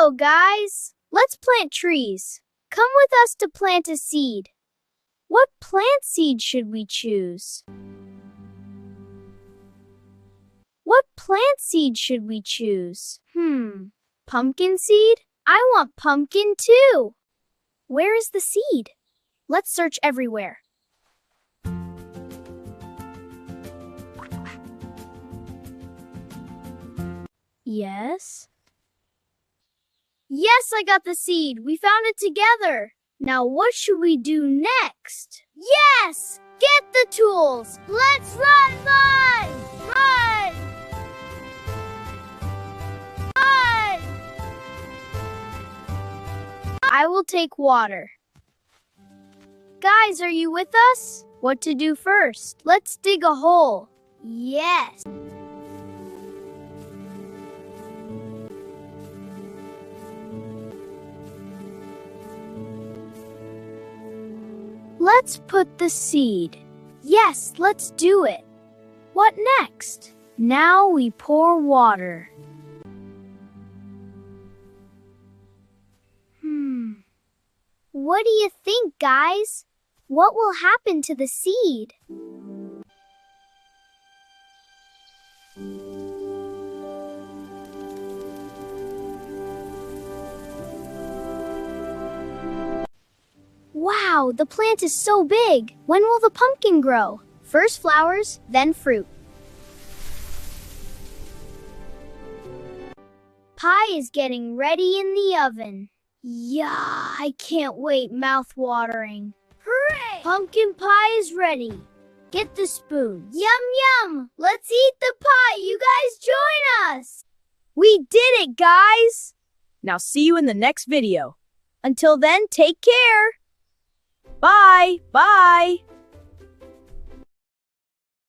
go, guys! Let's plant trees. Come with us to plant a seed. What plant seed should we choose? What plant seed should we choose? Pumpkin seed? I want pumpkin too. Where is the seed? Let's search everywhere. Yes? Yes, I got the seed. We found it together. Now what should we do next? Yes! Get the tools! Let's run! Run! Run! Run! I will take water. Guys, are you with us? What to do first? Let's dig a hole. Yes! Let's put the seed. Yes, let's do it. What next? Now we pour water. What do you think, guys? What will happen to the seed? Wow, the plant is so big. When will the pumpkin grow? First flowers, then fruit. Pie is getting ready in the oven. Yeah, I can't wait, mouth-watering. Hooray! Pumpkin pie is ready. Get the spoons. Yum, yum! Let's eat the pie. You guys join us. We did it, guys! Now see you in the next video. Until then, take care. Bye! Bye!